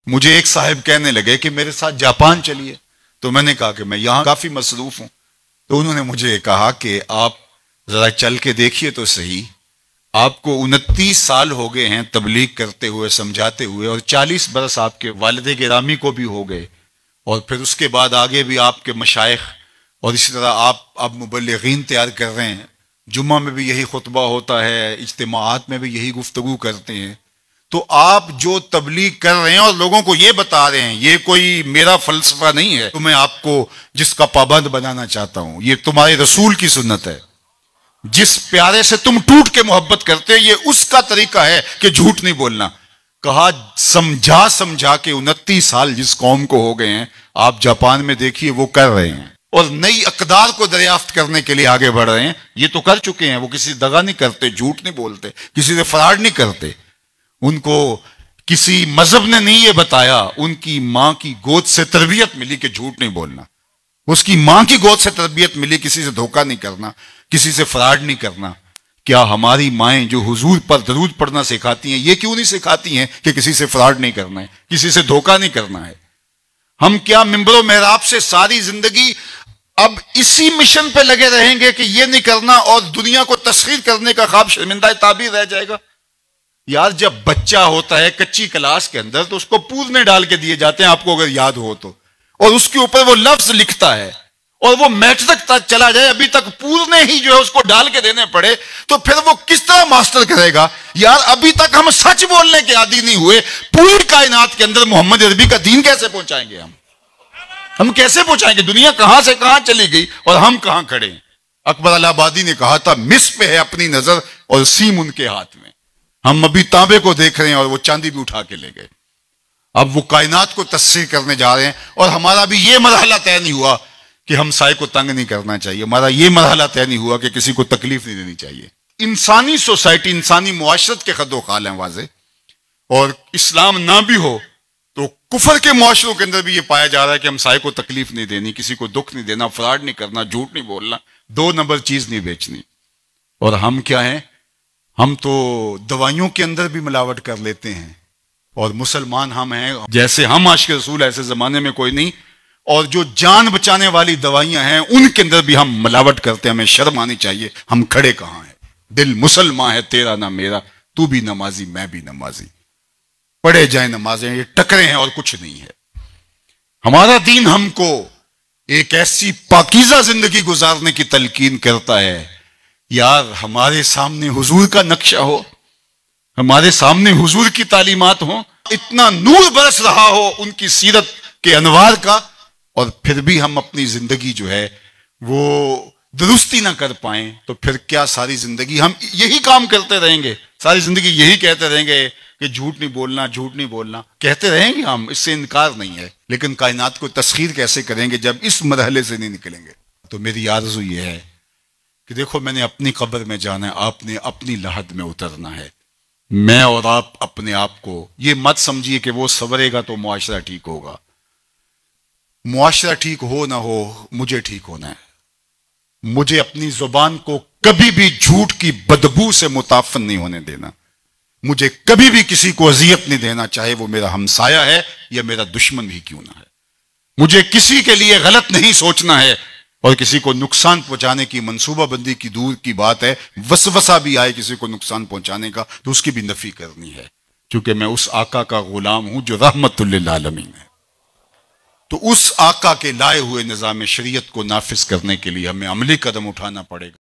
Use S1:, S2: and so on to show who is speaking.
S1: مجھے ایک صاحب کہنے لگے کہ میرے ساتھ جاپان چلیے، تو میں نے کہا کہ میں یہاں کافی مصروف ہوں. تو انہوں نے مجھے کہا کہ آپ ذرا چل کے دیکھیے تو صحیح، آپ کو 29 سال ہو گئے ہیں تبلیغ کرتے ہوئے، سمجھاتے ہوئے، اور 40 برس آپ کے والد گرامی کو بھی ہو گئے، اور پھر اس کے بعد آگے بھی آپ کے مشائخ، اور اسی طرح آپ اب مبلغین تیار کر رہے ہیں، جمعہ میں بھی یہی خطبہ ہوتا ہے، اجتماعات میں بھی یہی گفتگو کرتے ہیں. تو آپ جو تبلیغ کر رہے ہیں اور لوگوں کو یہ بتا رہے ہیں، یہ کوئی میرا فلسفہ نہیں ہے تو میں آپ کو جس کا پابند بنانا چاہتا ہوں، یہ تمہارے رسول کی سنت ہے. جس پیارے سے تم ٹوٹ کے محبت کرتے، یہ اس کا طریقہ ہے کہ جھوٹ نہیں بولنا. کہا سمجھا کے 29 سال جس قوم کو ہو گئے ہیں، آپ جاپان میں دیکھیے وہ کر رہے ہیں، اور نئی اقدار کو دریافت کرنے کے لیے آگے بڑھ رہے ہیں. یہ تو کر چکے ہیں، وہ کسی سے دغا نہیں کرتے، جھوٹ نہیں بولتے، کسی سے فراڈ نہیں کرتے. ان کو کسی مذہب نے نہیں یہ بتایا، ان کی ماں کی گود سے تربیت ملی کہ جھوٹ نہیں بولنا. اس کی ماں کی گود سے تربیت ملی کسی سے دھوکہ نہیں کرنا، کسی سے فراڈ نہیں کرنا. کیا ہماری مائیں جو حضور پر درود پڑھنا سکھاتی ہیں، یہ کیوں نہیں سکھاتی ہیں کہ کسی سے فراڈ نہیں کرنا ہے، کسی سے دھوکہ نہیں کرنا ہے؟ ہم کیا منبر و محراب سے ساری زندگی اب اسی مشن پہ لگے رہیں گے کہ یہ نہیں کرنا، اور دنیا کو تسخیر کرنے کا خواب شرمندہ تعبیر رہ جائے گا؟ یار جب بچہ ہوتا ہے کچی کلاس کے اندر تو اس کو پورنے ڈال کے دیے جاتے ہیں، آپ کو اگر یاد ہو تو، اور اس کے اوپر وہ لفظ لکھتا ہے، اور وہ میٹرک تک چلا جائے ابھی تک پورنے ہی جو ہے اس کو ڈال کے دینے پڑے، تو پھر وہ کس طرح ماسٹر کرے گا؟ یار ابھی تک ہم سچ بولنے کے عادی نہیں ہوئے، پوری کائنات کے اندر محمد عربی کا دین کیسے پہنچائیں گے؟ ہم کیسے پہنچائیں گے؟ دنیا کہاں سے کہاں چلی گئی اور ہم کہاں کھڑے ہیں؟ اکبر الہ آبادی نے کہا تھا، مس پہ ہے اپنی نظر اور سیم ان کے ہاتھ میں. ہم ابھی تانبے کو دیکھ رہے ہیں اور وہ چاندی بھی اٹھا کے لے گئے. اب وہ کائنات کو تسخیر کرنے جا رہے ہیں، اور ہمارا بھی یہ مرحلہ طے نہیں ہوا کہ ہم سائے کو تنگ نہیں کرنا چاہیے، ہمارا یہ مرحلہ طے نہیں ہوا کہ کسی کو تکلیف نہیں دینی چاہیے. انسانی سوسائٹی، انسانی معاشرت کے خد و خال ہیں واضح، اور اسلام نہ بھی ہو تو کفر کے معاشروں کے اندر بھی یہ پایا جا رہا ہے کہ ہم سائے کو تکلیف نہیں دینی، کسی کو دکھ نہیں دینا، فراڈ نہیں کرنا، جھوٹ نہیں بولنا، 2 نمبر چیز نہیں بیچنی. اور ہم کیا ہیں؟ ہم تو دوائیوں کے اندر بھی ملاوٹ کر لیتے ہیں، اور مسلمان ہم ہیں جیسے ہم عاشق رسول ایسے زمانے میں کوئی نہیں. اور جو جان بچانے والی دوائیاں ہیں ان کے اندر بھی ہم ملاوٹ کرتے ہیں. ہمیں شرم آنی چاہیے. ہم کھڑے کہاں ہیں؟ دل مسلمان ہے تیرا نہ میرا، تو بھی نمازی میں بھی نمازی، پڑھے جائیں نمازیں، یہ ٹکرے ہیں اور کچھ نہیں ہے. ہمارا دین ہم کو ایک ایسی پاکیزہ زندگی گزارنے کی تلقین کرتا ہے. یار ہمارے سامنے حضور کا نقشہ ہو، ہمارے سامنے حضور کی تعلیمات ہوں، اتنا نور برس رہا ہو ان کی سیرت کے انوار کا، اور پھر بھی ہم اپنی زندگی جو ہے وہ درستی نہ کر پائیں، تو پھر کیا ساری زندگی ہم یہی کام کرتے رہیں گے؟ ساری زندگی یہی کہتے رہیں گے کہ جھوٹ نہیں بولنا، جھوٹ نہیں بولنا؟ کہتے رہیں گے ہم، اس سے انکار نہیں ہے، لیکن کائنات کو تسخیر کیسے کریں گے جب اس مرحلے سے نہیں نکلیں گے؟ تو میری آرزو یہ ہے کہ دیکھو، میں نے اپنی قبر میں جانا ہے، آپ نے اپنی لحد میں اترنا ہے. میں اور آپ اپنے آپ کو یہ مت سمجھیے کہ وہ سنورے گا تو معاشرہ ٹھیک ہوگا. معاشرہ ٹھیک ہو نہ ہو، مجھے ٹھیک ہونا ہے. مجھے اپنی زبان کو کبھی بھی جھوٹ کی بدبو سے متعفن نہیں ہونے دینا. مجھے کبھی بھی کسی کو اذیت نہیں دینا، چاہے وہ میرا ہمسایہ ہے یا میرا دشمن بھی کیوں نہ ہے. مجھے کسی کے لیے غلط نہیں سوچنا ہے، اور کسی کو نقصان پہنچانے کی منصوبہ بندی کی دور کی بات ہے، وسوسہ بھی آئے کسی کو نقصان پہنچانے کا تو اس کی بھی نفی کرنی ہے، کیونکہ میں اس آقا کا غلام ہوں جو رحمت للعالمین ہے. تو اس آقا کے لائے ہوئے نظام شریعت کو نافذ کرنے کے لیے ہمیں عملی قدم اٹھانا پڑے گا.